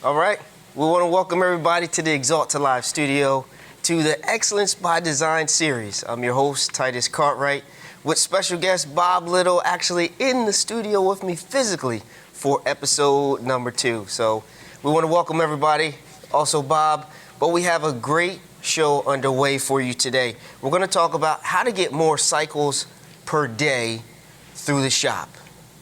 All right, we want to welcome everybody to the Axalta Live studio to the Excellence by Design series. I'm your host, Titus Cartwright, with special guest Bob Little actually in the studio with me physically for episode number 2. So we want to welcome everybody, also Bob, but we have a great show underway for you today. We're going to talk about how to get more cycles per day through the shop.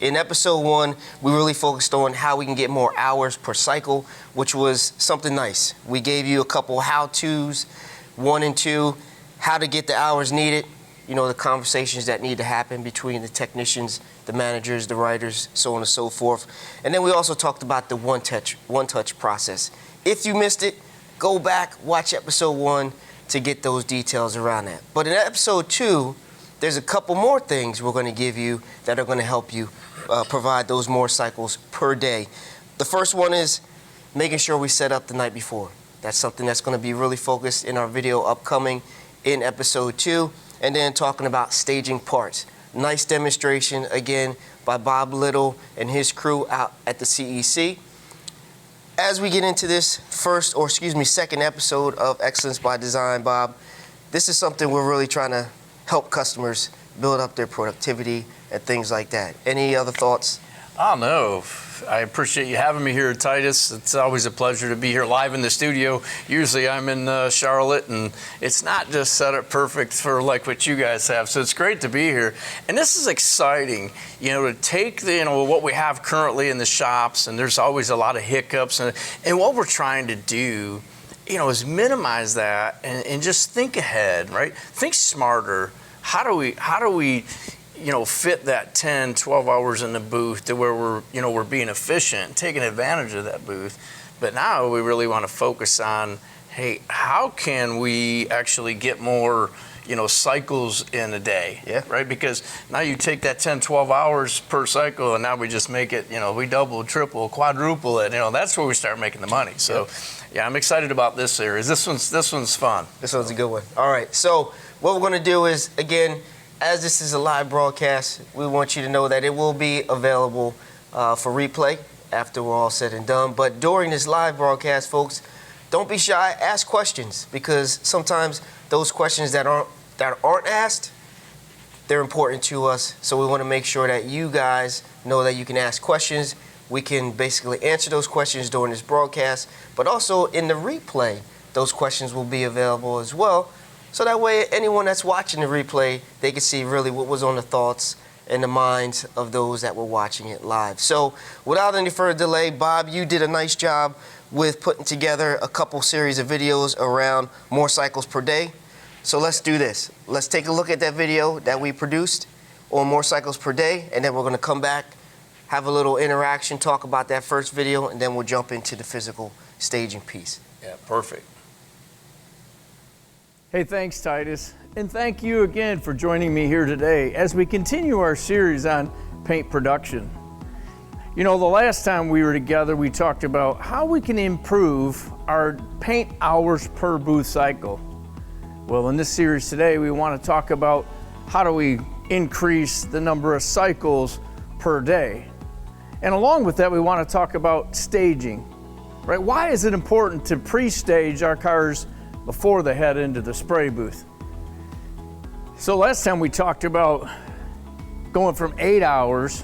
In episode 1, we really focused on how we can get more hours per cycle, which was something nice. We gave you a couple how-tos, 1 and 2, how to get the hours needed, you know, the conversations that need to happen between the technicians, the managers, the writers, so on and so forth. And then we also talked about the one-touch process. If you missed it, go back, watch episode 1 to get those details around that. But in episode 2, there's a couple more things we're going to give you that are going to help you provide those more cycles per day. The first one is making sure we set up the night before. That's something that's going to be really focused in our video upcoming in episode 2. And then talking about staging parts. Nice demonstration, again, by Bob Little and his crew out at the CEC. As we get into this second episode of Excellence by Design, Bob, this is something we're really trying to help customers build up their productivity and things like that. Any other thoughts? Oh, no. I appreciate you having me here, Titus. It's always a pleasure to be here live in the studio. Usually I'm in Charlotte, and it's not just set up perfect for like what you guys have. So it's great to be here. And this is exciting, you know, to take the, you know, what we have currently in the shops, and there's always a lot of hiccups. And what we're trying to do, you know, is minimize that and just think ahead, right? Think smarter. How do we you know, fit that 10, 12 hours in the booth to where we're being efficient, taking advantage of that booth. But now we really want to focus on, hey, how can we actually get more, you know, cycles in a day, right? Because now you take that 10, 12 hours per cycle, and now we just make it, you know, we double, triple, quadruple it, you know, that's where we start making the money. So, yeah, I'm excited about this series. This one's fun. This one's a good one. All right, so what we're going to do is, again, as this is a live broadcast, we want you to know that it will be available for replay after we're all said and done. But during this live broadcast, folks, don't be shy. Ask questions, because sometimes those questions that aren't asked, they're important to us. So we want to make sure that you guys know that you can ask questions. We can basically answer those questions during this broadcast, but also in the replay, those questions will be available as well. So that way, anyone that's watching the replay, they can see really what was on the thoughts and the minds of those that were watching it live. So without any further delay, Bob, you did a nice job with putting together a couple series of videos around more cycles per day. So let's do this. Let's take a look at that video that we produced on more cycles per day, and then we're going to come back, have a little interaction, talk about that first video, and then we'll jump into the physical staging piece. Yeah, perfect. Hey, thanks, Titus. And thank you again for joining me here today as we continue our series on paint production. You know, the last time we were together, we talked about how we can improve our paint hours per booth cycle. Well, in this series today, we want to talk about how do we increase the number of cycles per day. And along with that, we want to talk about staging, right? Why is it important to pre-stage our cars before they head into the spray booth? So last time we talked about going from 8 hours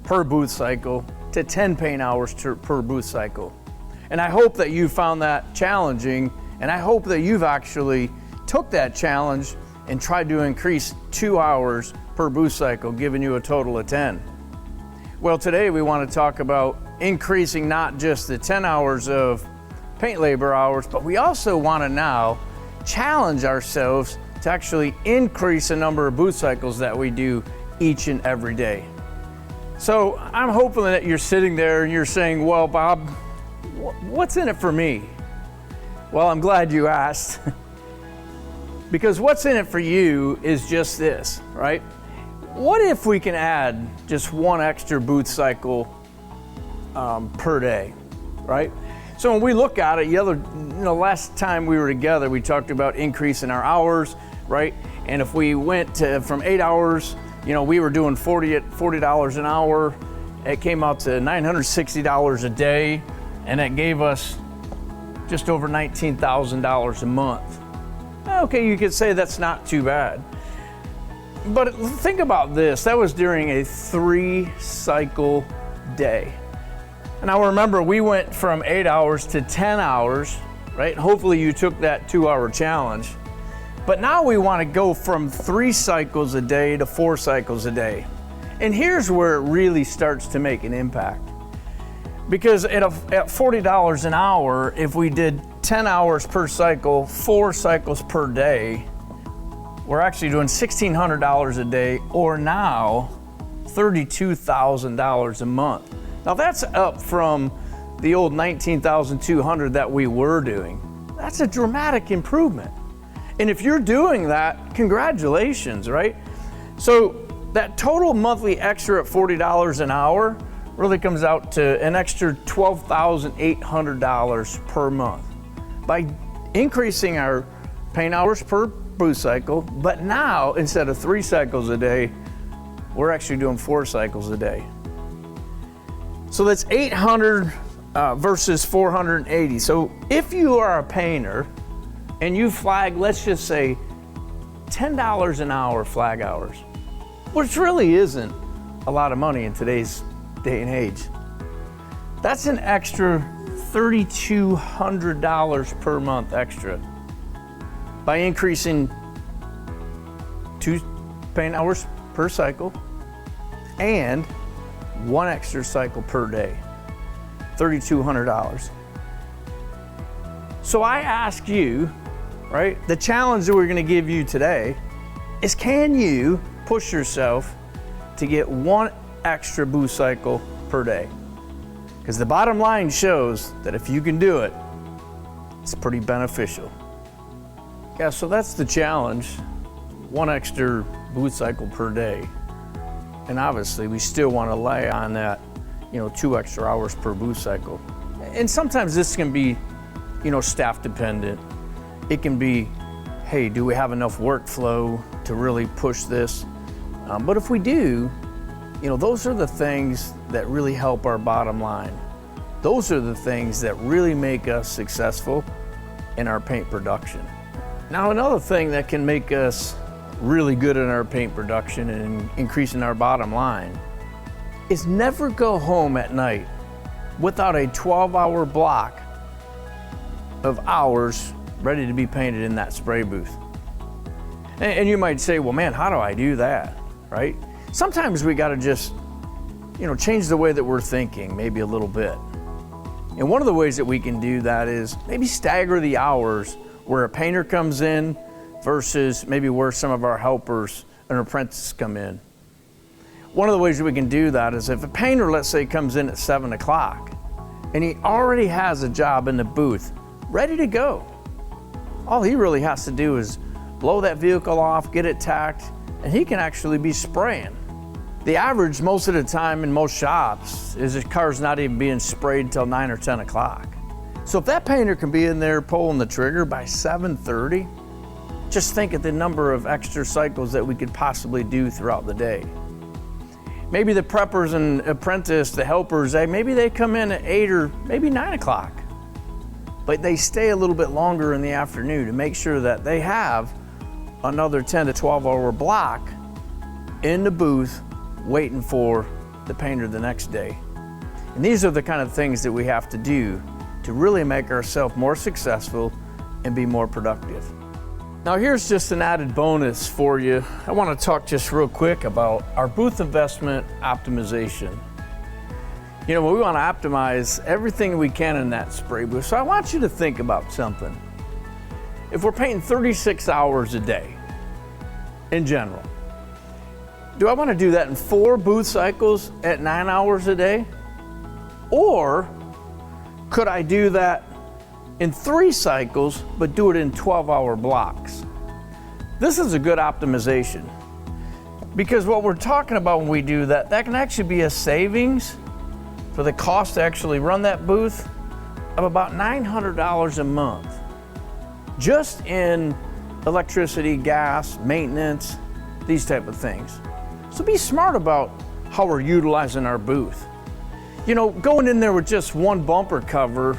per booth cycle to 10 paint hours per booth cycle. And I hope that you found that challenging, and I hope that you've actually took that challenge and tried to increase 2 hours per booth cycle, giving you a total of 10. Well, today we want to talk about increasing not just the 10 hours of paint labor hours, but we also want to now challenge ourselves to actually increase the number of booth cycles that we do each and every day. So I'm hoping that you're sitting there and you're saying, well, Bob, what's in it for me? Well, I'm glad you asked. Because what's in it for you is just this, right? What if we can add just one extra booth cycle per day, right? So when we look at it, last time we were together, we talked about increasing our hours, right? And if we went from 8 hours, we were doing $40 an hour. It came out to $960 a day. and it gave us just over $19,000 a month. Okay, you could say that's not too bad. But think about this, that was during a 3-cycle day. And now remember, we went from 8 hours to 10 hours, right? Hopefully you took that 2-hour challenge. But now we want to go from 3 cycles a day to 4 cycles a day. And here's where it really starts to make an impact. Because at $40 an hour, if we did 10 hours per cycle, 4 cycles per day, we're actually doing $1,600 a day, or now $32,000 a month. Now that's up from the old $19,200 that we were doing. That's a dramatic improvement. And if you're doing that, congratulations, right? So that total monthly extra at $40 an hour really comes out to an extra $12,800 per month by increasing our paint hours per booth cycle. But now, instead of 3 cycles a day, we're actually doing 4 cycles a day. So that's 800 versus 480. So if you are a painter and you flag, let's just say $10 an hour flag hours, which really isn't a lot of money in today's day and age. That's an extra $3,200 per month extra by increasing 2 paint hours per cycle and 1 extra cycle per day, $3,200. So I ask you, right, the challenge that we're gonna give you today is, can you push yourself to get 1 extra booth cycle per day? Because the bottom line shows that if you can do it, it's pretty beneficial. Yeah, so that's the challenge, 1 extra booth cycle per day. And obviously we still want to lay on that, 2 extra hours per booth cycle. And sometimes this can be, staff dependent. It can be, hey, do we have enough workflow to really push this? But if we do, those are the things that really help our bottom line. Those are the things that really make us successful in our paint production. Now, another thing that can make us really good in our paint production and increasing our bottom line is never go home at night without a 12-hour block of hours ready to be painted in that spray booth. And you might say, well, man, how do I do that, right? Sometimes we gotta just, change the way that we're thinking maybe a little bit. And one of the ways that we can do that is maybe stagger the hours where a painter comes in versus maybe where some of our helpers and apprentices come in. One of the ways that we can do that is if a painter, let's say, comes in at 7 o'clock and he already has a job in the booth ready to go. All he really has to do is blow that vehicle off, get it tacked, and he can actually be spraying. The average most of the time in most shops is the car's not even being sprayed until 9 or 10 o'clock. So if that painter can be in there pulling the trigger by 7:30, just think of the number of extra cycles that we could possibly do throughout the day. Maybe the preppers and apprentice, the helpers, maybe they come in at 8 or maybe 9 o'clock, but they stay a little bit longer in the afternoon to make sure that they have another 10 to 12 hour block in the booth waiting for the painter the next day. And these are the kind of things that we have to do to really make ourselves more successful and be more productive. Now here's just an added bonus for you. I want to talk just real quick about our booth investment optimization. We want to optimize everything we can in that spray booth. So I want you to think about something. If we're painting 36 hours a day in general, do I want to do that in 4 booth cycles at 9 hours a day? Or could I do that in 3 cycles, but do it in 12-hour blocks? This is a good optimization, because what we're talking about when we do that, that can actually be a savings for the cost to actually run that booth of about $900 a month, just in electricity, gas, maintenance, these type of things. So be smart about how we're utilizing our booth. You know, going in there with just one bumper cover,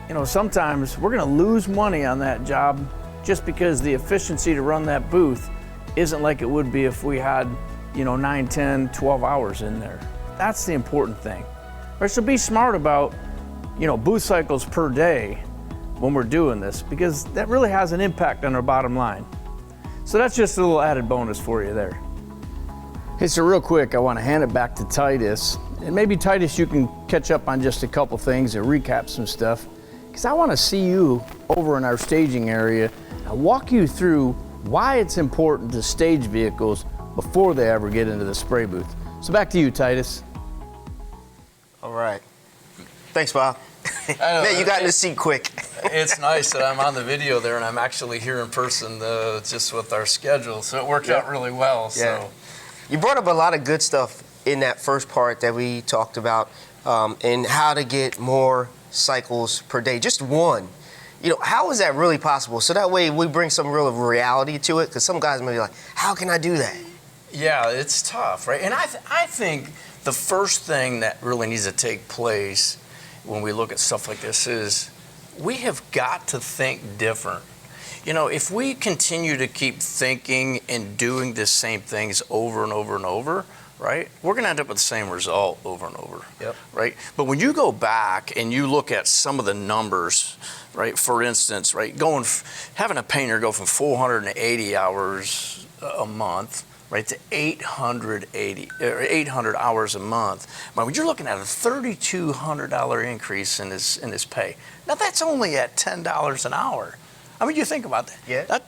you know, sometimes we're gonna lose money on that job just because the efficiency to run that booth isn't like it would be if we had, you know, 9, 10, 12 hours in there. That's the important thing. Right, so be smart about, you know, booth cycles per day when we're doing this, because that really has an impact on our bottom line. So that's just a little added bonus for you there. Hey, so real quick, I want to hand it back to Titus. And maybe Titus, you can catch up on just a couple things and recap some stuff, because I want to see you over in our staging area and walk you through why it's important to stage vehicles before they ever get into the spray booth. So back to you, Titus. All right. Thanks, Bob. I know, Man, you got in the seat quick. It's nice that I'm on the video there and I'm actually here in person just with our schedule. So it worked out really well. Yeah. So. You brought up a lot of good stuff in that first part that we talked about, and how to get more cycles per day, just one. You know, how is that really possible? So that way we bring some real reality to it, because some guys may be like, how can I do that? Yeah, it's tough, right? And I think the first thing that really needs to take place when we look at stuff like this is we have got to think different. You know, if we continue to keep thinking and doing the same things over and over and over, right, we're going to end up with the same result over and over, right? But when you go back and you look at some of the numbers, right, for instance, right, having a painter go from 480 hours a month, right, to 800 hours a month. When you're looking at a $3,200 increase in his pay. Now that's only at $10 an hour. I mean, you think about that. Yeah.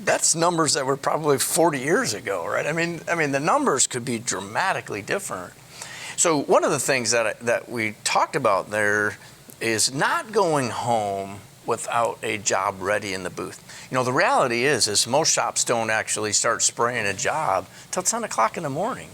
That's numbers that were probably 40 years ago, right? I mean, the numbers could be dramatically different. So one of the things that we talked about there is not going home without a job ready in the booth. You know, the reality is most shops don't actually start spraying a job till 10 o'clock in the morning.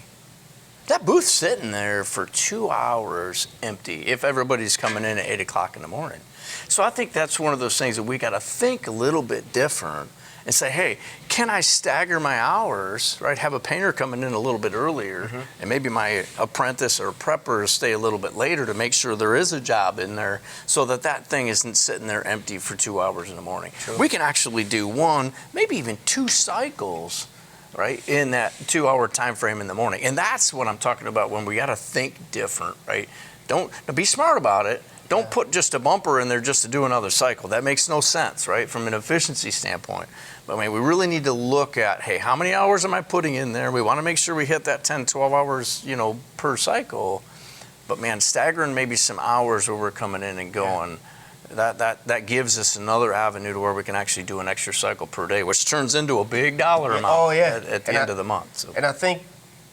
That booth's sitting there for 2 hours empty if everybody's coming in at 8 o'clock in the morning. So I think that's one of those things that we got to think a little bit different and say, hey, can I stagger my hours, right? Have a painter coming in a little bit earlier, and maybe my apprentice or prepper stay a little bit later to make sure there is a job in there so that thing isn't sitting there empty for 2 hours in the morning. Sure. We can actually do one, maybe even 2 cycles, right, in that 2-hour time frame in the morning. And that's what I'm talking about when we got to think different, right? Don't be smart about it. Don't put just a bumper in there just to do another cycle. That makes no sense, right, from an efficiency standpoint. But I mean, we really need to look at, hey, how many hours am I putting in there? We want to make sure we hit that 10, 12 hours, you know, per cycle. But man, staggering maybe some hours where we're coming in and going, that gives us another avenue to where we can actually do an extra cycle per day, which turns into a big dollar amount at the end of the month. So. And I think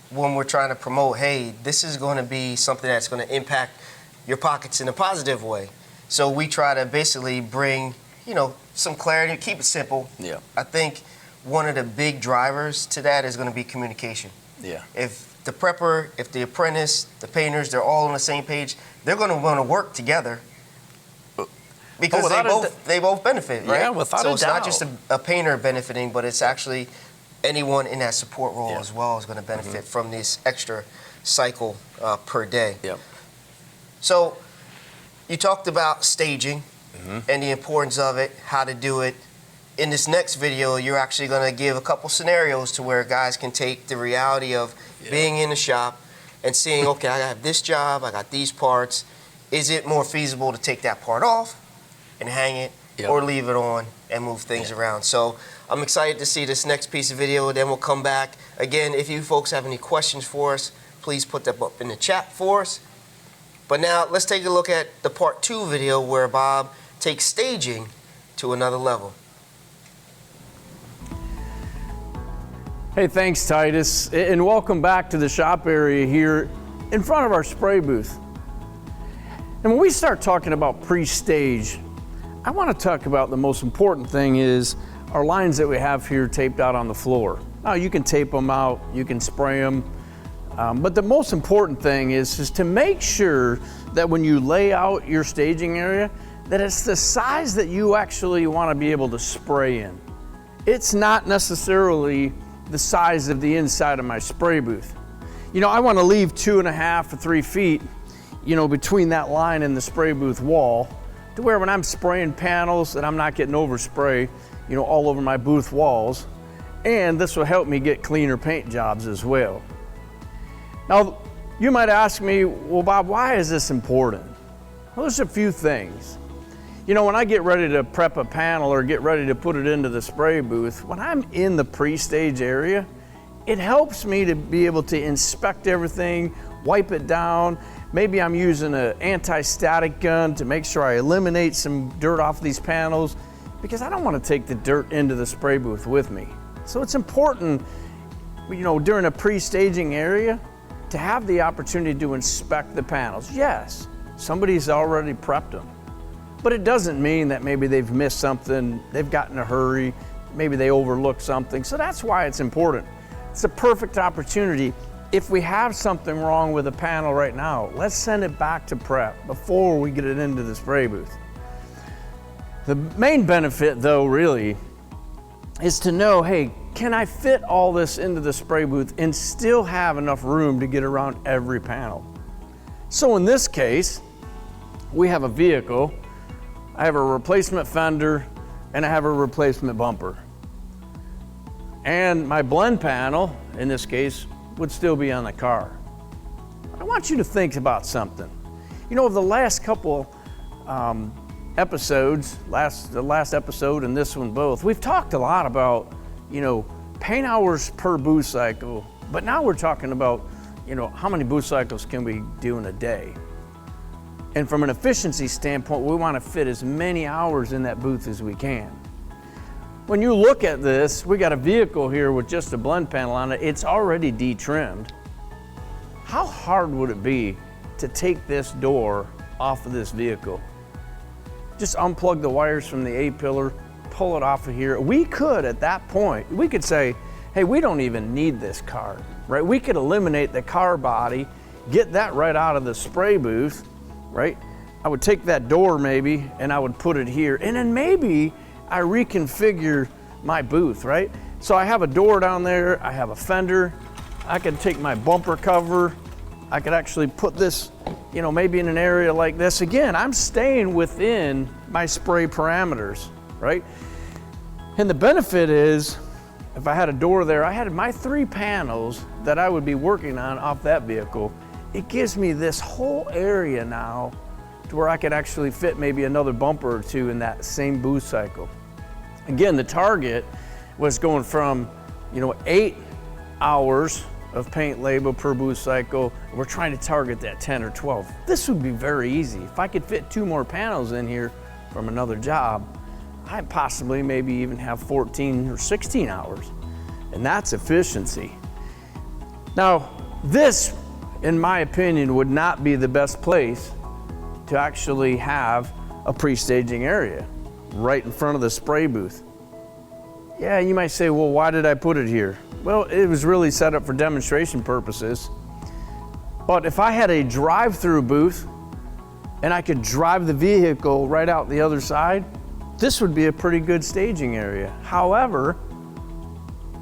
when we're trying to promote, hey, this is going to be something that's going to impact your pockets in a positive way. So we try to basically bring, you know, some clarity, keep it simple. Yeah. I think one of the big drivers to that is going to be communication. Yeah. If the prepper, if the apprentice, the painters, they're all on the same page, they're going to want to work together because they both benefit, right? Yeah, without a doubt. So it's not just a painter benefiting, but it's actually anyone in that support role as well is going to benefit from this extra cycle per day. Yep. So you talked about staging and the importance of it, how to do it. In this next video, you're actually going to give a couple scenarios to where guys can take the reality of being in the shop and seeing, okay, I have this job, I got these parts. Is it more feasible to take that part off and hang it or leave it on and move things around? So I'm excited to see this next piece of video, then we'll come back. Again, if you folks have any questions for us, please put them up in the chat for us. But now let's take a look at the part 2 video where Bob takes staging to another level. Hey, thanks, Titus, and welcome back to the shop area here in front of our spray booth. And when we start talking about pre-stage, I want to talk about the most important thing is our lines that we have here taped out on the floor. Now, you can tape them out, you can spray them, but the most important thing is to make sure that when you lay out your staging area, that it's the size that you actually want to be able to spray in. It's not necessarily the size of the inside of my spray booth. You know, I want to leave 2.5 or 3 feet between that line and the spray booth wall, to where when I'm spraying panels that I'm not getting overspray, all over my booth walls. And this will help me get cleaner paint jobs as well. Now, you might ask me, well, Bob, why is this important? Well, there's a few things. When I get ready to prep a panel or get ready to put it into the spray booth, when I'm in the pre-stage area, it helps me to be able to inspect everything, wipe it down. Maybe I'm using an anti-static gun to make sure I eliminate some dirt off these panels, because I don't want to take the dirt into the spray booth with me. So it's important, during a pre-staging area, to have the opportunity to inspect the panels. Yes, somebody's already prepped them, but it doesn't mean that maybe they've missed something, they've got in a hurry, maybe they overlooked something. So that's why it's important. It's a perfect opportunity. If we have something wrong with a panel right now, let's send it back to prep before we get it into the spray booth. The main benefit, though, really, is to know, hey, can I fit all this into the spray booth and still have enough room to get around every panel? So in this case, we have a vehicle, I have a replacement fender, and I have a replacement bumper. And my blend panel, in this case, would still be on the car. I want you to think about something. Over the last couple episodes, the last episode and this one both, we've talked a lot about, paint hours per booth cycle, but now we're talking about, how many booth cycles can we do in a day? And from an efficiency standpoint, we want to fit as many hours in that booth as we can. When you look at this, we got a vehicle here with just a blend panel on it. It's already de-trimmed. How hard would it be to take this door off of this vehicle? Just unplug the wires from the A-pillar, pull it off of here. We could, at that point, we could say, hey, we don't even need this car, right? We could eliminate the car body, get that right out of the spray booth, right? I would take that door maybe, and I would put it here, and then maybe I reconfigure my booth, right? So I have a door down there, I have a fender, I could take my bumper cover, I could actually put this, maybe in an area like this. Again, I'm staying within my spray parameters, right? And the benefit is, if I had a door there, I had my 3 panels that I would be working on off that vehicle. It gives me this whole area now to where I could actually fit maybe another bumper or 2 in that same booth cycle. Again, the target was going from, 8 hours of paint label per booth cycle. We're trying to target that 10 or 12. This would be very easy. If I could fit 2 more panels in here from another job, I'd possibly maybe even have 14 or 16 hours. And that's efficiency. Now, this, in my opinion, would not be the best place to actually have a pre-staging area right in front of the spray booth. Yeah, you might say, well, why did I put it here? Well, it was really set up for demonstration purposes. But if I had a drive-through booth and I could drive the vehicle right out the other side, this would be a pretty good staging area. However,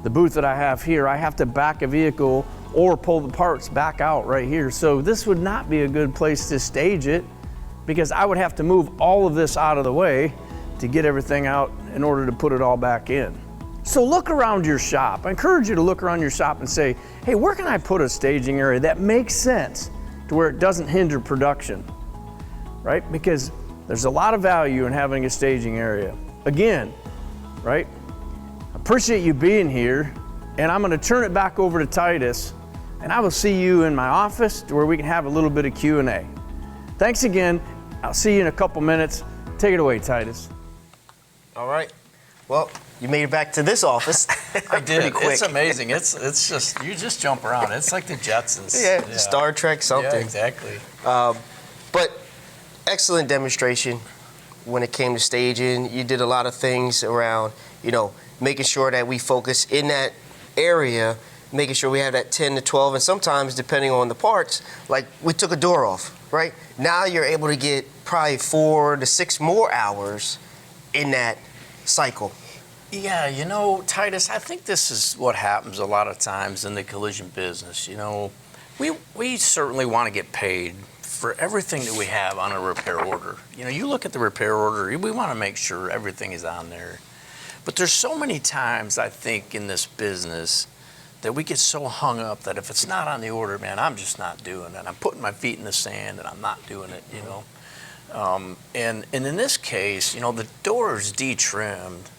the booth that I have here, I have to back a vehicle or pull the parts back out right here. So this would not be a good place to stage it, because I would have to move all of this out of the way to get everything out in order to put it all back in. So look around your shop. I encourage you to look around your shop and say, hey, where can I put a staging area that makes sense to where it doesn't hinder production, right? Because there's a lot of value in having a staging area. Again, right? I appreciate you being here, and I'm gonna turn it back over to Titus, and I will see you in my office to where we can have a little bit of Q&A. Thanks again. I'll see you in a couple minutes. Take it away, Titus. All right. Well, you made it back to this office. I did. Pretty quick. It's amazing. It's just, you just jump around. It's like the Jetsons. Yeah, Star Trek something. Yeah, exactly. But excellent demonstration when it came to staging. You did a lot of things around, making sure that we focus in that area, making sure we have that 10 to 12, and sometimes depending on the parts, like we took a door off, right? Now you're able to get probably 4 to 6 more hours in that cycle. Yeah, Titus, I think this is what happens a lot of times in the collision business. We certainly want to get paid for everything that we have on a repair order. You look at the repair order, we want to make sure everything is on there. But there's so many times, I think, in this business that we get so hung up that if it's not on the order, man, I'm just not doing it. I'm putting my feet in the sand and I'm not doing it, And in this case, the door is de-trimmed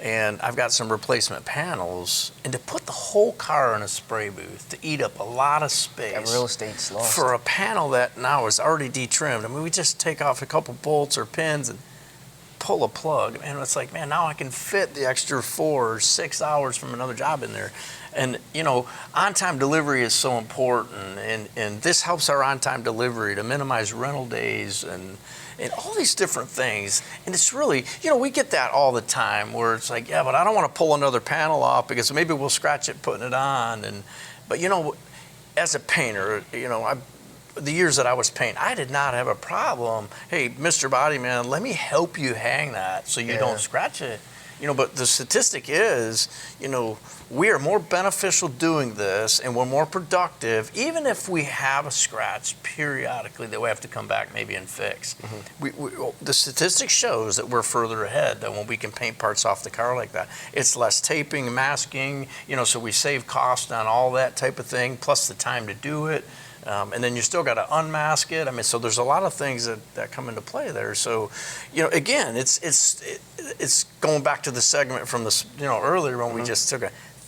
and I've got some replacement panels, and to put the whole car in a spray booth to eat up a lot of space. That real estate's lost. For a panel that now is already de-trimmed. I mean, we just take off a couple bolts or pins and pull a plug, and it's like, man, now I can fit the extra 4 or 6 hours from another job in there. And on-time delivery is so important, and this helps our on-time delivery to minimize rental days and all these different things. And it's really, we get that all the time where it's like, yeah, but I don't want to pull another panel off because maybe we'll scratch it putting it on. But as a painter, the years that I was painting, I did not have a problem. Hey, Mr. Bodyman, let me help you hang that so you don't scratch it. But the statistic is, we are more beneficial doing this and we're more productive, even if we have a scratch periodically that we have to come back maybe and fix. The statistic shows that we're further ahead than when we can paint parts off the car like that. It's less taping, masking, so we save cost on all that type of thing, plus the time to do it. And then you still got to unmask it. I mean, so there's a lot of things that come into play there. So, again, it's going back to the segment from the earlier when we just took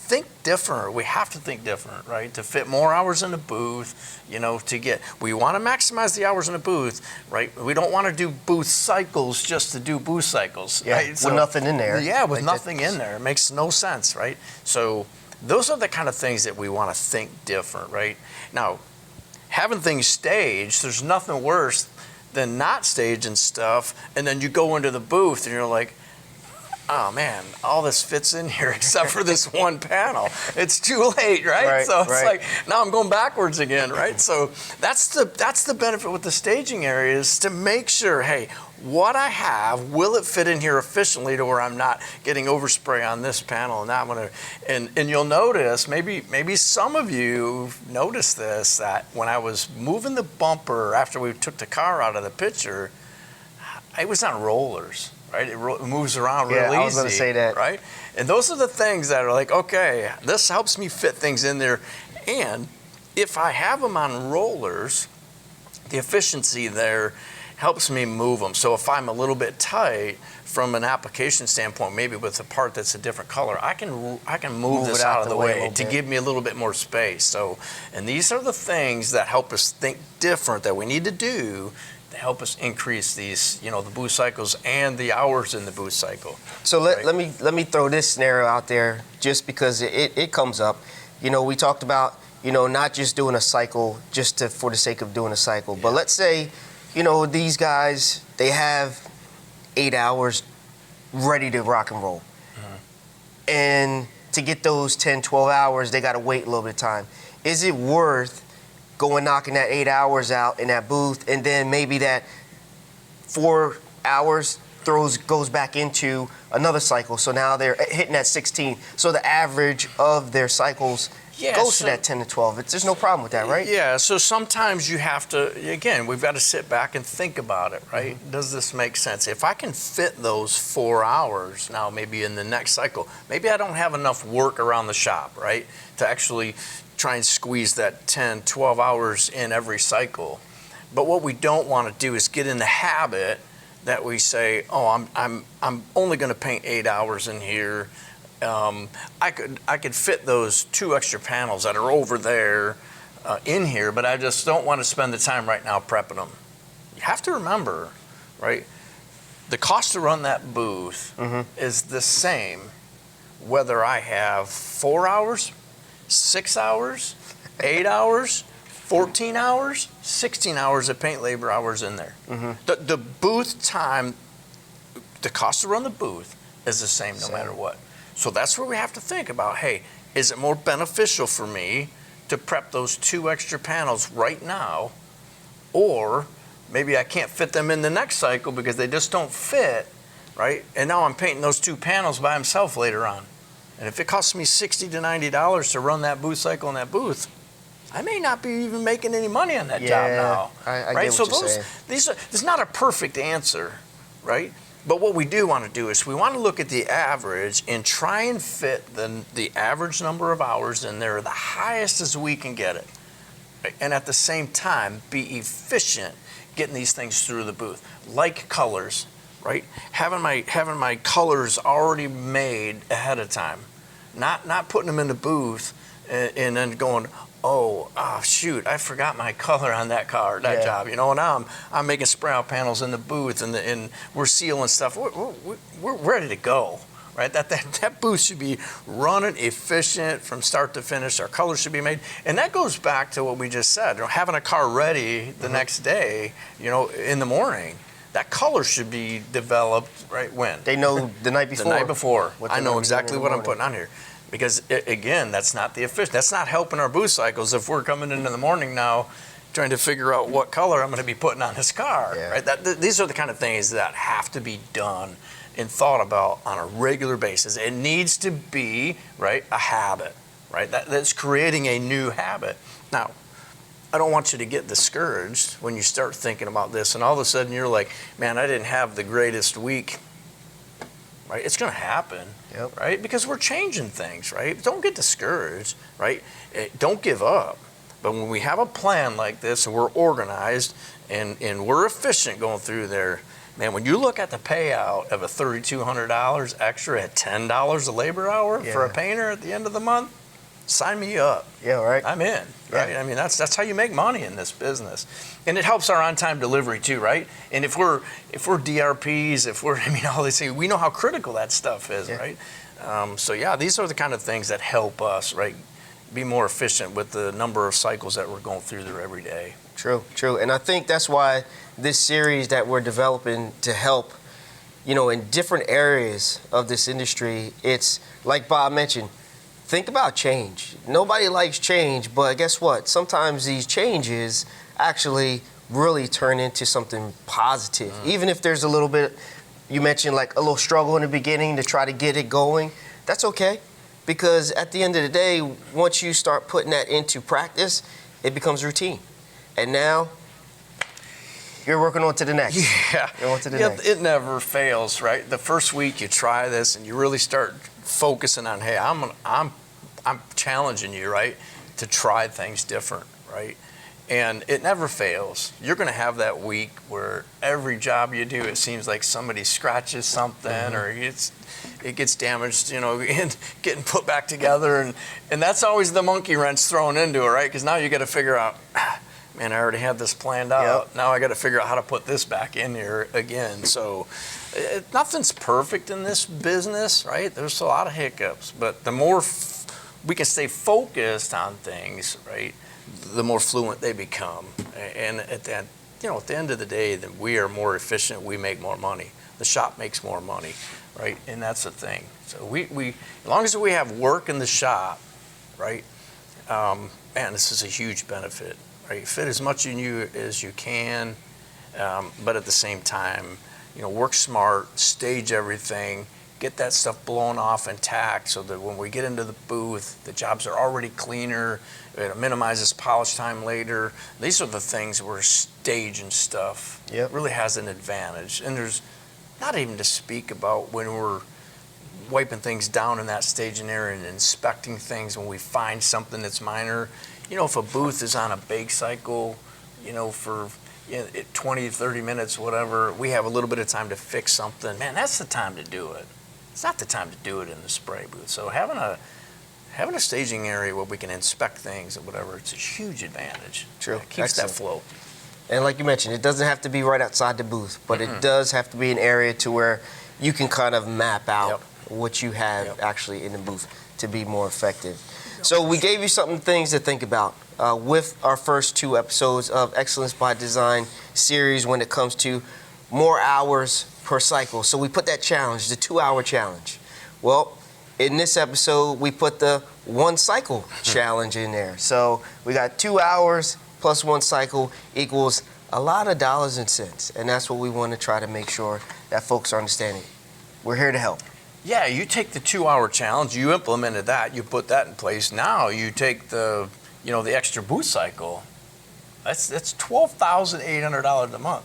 think different. We have to think different, right? To fit more hours in the booth, we want to maximize the hours in the booth, right? We don't want to do booth cycles just to do booth cycles, right? With nothing in there. Yeah, with nothing in there. It makes no sense, right? So those are the kind of things that we want to think different, right? Now, having things staged, there's nothing worse than not staging stuff, and then you go into the booth and you're like, oh man, all this fits in here except for this one panel. It's too late, right? So it's like, now I'm going backwards again, right? So that's the benefit with the staging area, is to make sure, hey, what I have, will it fit in here efficiently to where I'm not getting overspray on this panel and that one? And you'll notice, maybe some of you noticed this, that when I was moving the bumper after we took the car out of the picture, it was on rollers, right? It moves around real easy. I was going to say that. Right? And those are the things that are like, okay, this helps me fit things in there. And if I have them on rollers, the efficiency there helps me move them. So if I'm a little bit tight from an application standpoint, maybe with a part that's a different color, I can move this out of the way to give me a little bit more space. So, and these are the things that help us think different, that we need to do to help us increase these, the booth cycles and the hours in the booth cycle. So let me throw this scenario out there, just because it comes up. We talked about, not just doing a cycle just for the sake of doing a cycle, but let's say, these guys, they have 8 hours ready to rock and roll. And to get those 10, 12 hours, they got to wait a little bit of time. Is it worth going knocking that 8 hours out in that booth, and then maybe that 4 hours goes back into another cycle? So now they're hitting that 16. So the average of their cycles goes to that 10 to 12. There's no problem with that, right? Yeah, so sometimes you have to, again, we've got to sit back and think about it, right? Does this make sense? If I can fit those 4 hours now, maybe in the next cycle, maybe I don't have enough work around the shop, right, to actually try and squeeze that 10, 12 hours in every cycle. But what we don't want to do is get in the habit that we say, oh, I'm only going to paint 8 hours in here. I could fit those 2 extra panels that are over there in here, but I just don't want to spend the time right now prepping them. You have to remember, right, the cost to run that booth is the same whether I have 4 hours, 6 hours, 8 hours, 14 hours, 16 hours of paint labor hours in there. The booth time, the cost to run the booth is the same no matter what. So that's where we have to think about, hey, is it more beneficial for me to prep those 2 extra panels right now, or maybe I can't fit them in the next cycle because they just don't fit, right? And now I'm painting those 2 panels by himself later on. And if it costs me $60 to $90 to run that booth cycle in that booth, I may not be even making any money on that Yeah, job now. I right? get So what you're saying. there's not a perfect answer, right? But what we do want to do is we want to look at the average and try and fit the average number of hours in there the highest as we can get it. Right? And at the same time, be efficient getting these things through the booth. Like colors, right? Having my colors already made ahead of time. Not putting them in the booth and then going, oh, shoot, I forgot my color on that job. Now I'm making spray out panels in the booth and we're sealing stuff. We're ready to go, right? That booth should be running efficient from start to finish. Our colors should be made. And that goes back to what we just said, having a car ready the next day, in the morning. That color should be developed right when? They know the night before. The night before. I know exactly what I'm morning. putting on here. Because, again, that's not the efficient. That's not helping our booth cycles if we're coming in the morning now trying to figure out what color I'm going to be putting on this car. Yeah. Right? These are the kind of things that have to be done and thought about on a regular basis. It needs to be, right, a habit. Right? That's creating a new habit. Now, I don't want you to get discouraged when you start thinking about this and all of a sudden you're like, man, I didn't have the greatest week. Right? It's going to happen, Yep. right? Because we're changing things, right? Don't get discouraged, right? Don't give up. But when we have a plan like this and we're organized and we're efficient going through there, man, when you look at the payout of a $3,200 extra at $10 a labor hour for a painter at the end of the month, sign me up. Yeah, right. I'm in, right? Yeah. I mean, that's how you make money in this business. And it helps our on-time delivery too, right? And if we're DRPs, all these things, we know how critical that stuff is, right? These are the kind of things that help us, right? Be more efficient with the number of cycles that we're going through there every day. True. And I think that's why this series that we're developing to help, in different areas of this industry, it's like Bob mentioned, think about change. Nobody likes change, but guess what? Sometimes these changes actually really turn into something positive. Even if there's a little bit, you mentioned like a little struggle in the beginning to try to get it going, that's okay. Because at the end of the day, once you start putting that into practice, it becomes routine. And now, you're working on to the next. Yeah. You're on to the next. It never fails, right? The first week you try this and you really start focusing on, hey, I'm challenging you, right, to try things different, right? And it never fails. You're going to have that week where every job you do, it seems like somebody scratches something or it gets damaged, and getting put back together. And that's always the monkey wrench thrown into it, right? Because now you got to figure out, man, I already had this planned out. Yep. Now I got to figure out how to put this back in here again. So nothing's perfect in this business, right? There's a lot of hiccups, but the more we can stay focused on things, right, the more fluent they become. And at the end of the day, then we are more efficient. We make more money. The shop makes more money, right? And that's the thing. So we as long as we have work in the shop, right? Man, this is a huge benefit. Right? Fit as much in you as you can, but at the same time, work smart, stage everything, get that stuff blown off intact so that when we get into the booth, the jobs are already cleaner. It minimizes polish time later. These are the things where staging stuff really has an advantage. And there's not even to speak about when we're wiping things down in that staging area and inspecting things when we find something that's minor. If a booth is on a bake cycle, for 20, 30 minutes, whatever, we have a little bit of time to fix something. Man, that's the time to do it. It's not the time to do it in the spray booth. So having a staging area where we can inspect things or whatever, it's a huge advantage. True. It keeps that flow. And like you mentioned, it doesn't have to be right outside the booth, but it does have to be an area to where you can kind of map out what you have actually in the booth to be more effective. So we gave you things to think about with our first 2 episodes of Excellence by Design series when it comes to more hours per cycle. So we put that challenge, the 2-hour challenge. Well, in this episode, we put the 1 cycle challenge in there. So we got 2 hours plus 1 cycle equals a lot of dollars and cents. And that's what we want to try to make sure that folks are understanding. We're here to help. Yeah, you take the 2-hour challenge, you implemented that, you put that in place. Now you take the you know, the extra boot cycle, that's $12,800 a month.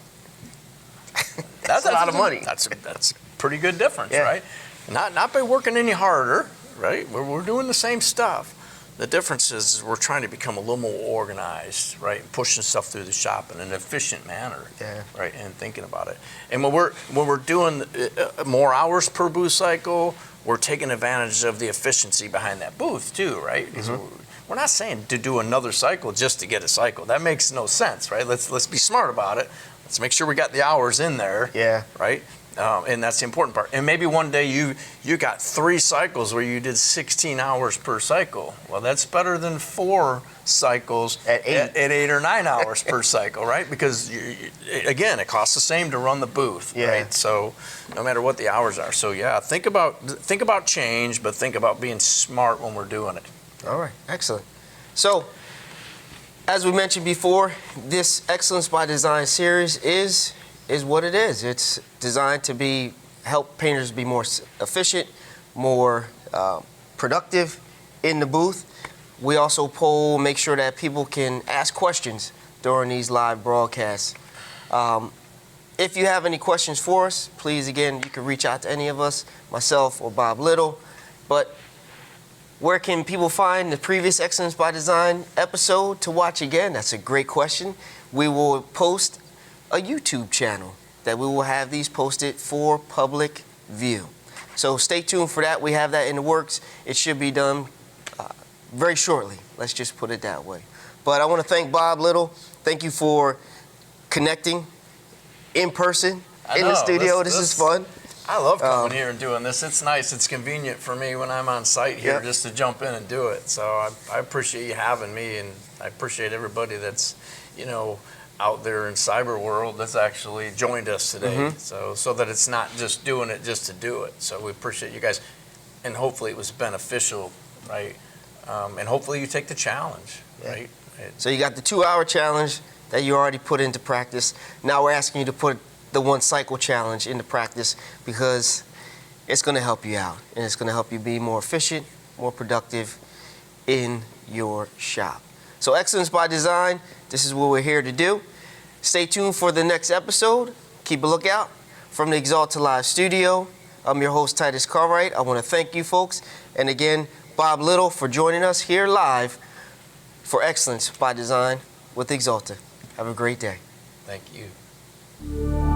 That's a lot of money. That's a pretty good difference, Yeah. right? Not by working any harder, right? We're doing the same stuff. The difference is we're trying to become a little more organized, right? Pushing stuff through the shop in an efficient manner, Yeah. right? And thinking about it. And when we're doing more hours per booth cycle, we're taking advantage of the efficiency behind that booth too, right? Because we're not saying to do another cycle just to get a cycle. That makes no sense, right? Let's be smart about it. Let's make sure we got the hours in there, Yeah. right? And that's the important part. And maybe one day you got 3 cycles where you did 16 hours per cycle. Well, that's better than 4 cycles At 8. at 8 or 9 hours per cycle, right? Because again, it costs the same to run the booth, Yeah. right? So no matter what the hours are. So yeah, think about change, but think about being smart when we're doing it. All right, excellent. So, as we mentioned before, this Excellence by Design series is what it is. It's designed to help painters be more efficient, more productive in the booth. We also make sure that people can ask questions during these live broadcasts. If you have any questions for us, please, again, you can reach out to any of us, myself or Bob Little. But where can people find the previous Excellence by Design episode to watch again? That's a great question. We will post a YouTube channel that we will have these posted for public view. So stay tuned for that. We have that in the works. It should be done very shortly. Let's just put it that way. But I want to thank Bob Little. Thank you for connecting in person in the studio. This is fun. I love coming here and doing this. It's nice. It's convenient for me when I'm on site here just to jump in and do it. So I appreciate you having me, and I appreciate everybody that's, you know, out there in cyber world that's actually joined us today. So that it's not just doing it just to do it. So we appreciate you guys, and hopefully it was beneficial, right? And hopefully you take the challenge, right? So you got the 2-hour challenge that you already put into practice. Now we're asking you to put the 1 cycle challenge into practice, because it's going to help you out, and it's going to help you be more efficient, more productive in your shop. So Excellence by Design, this is what we're here to do. Stay tuned for the next episode. Keep a lookout. From the Axalta Live studio, I'm your host, Titus Cartwright. I want to thank you folks, and again, Bob Little, for joining us here live for Excellence by Design with Axalta. Have a great day. Thank you.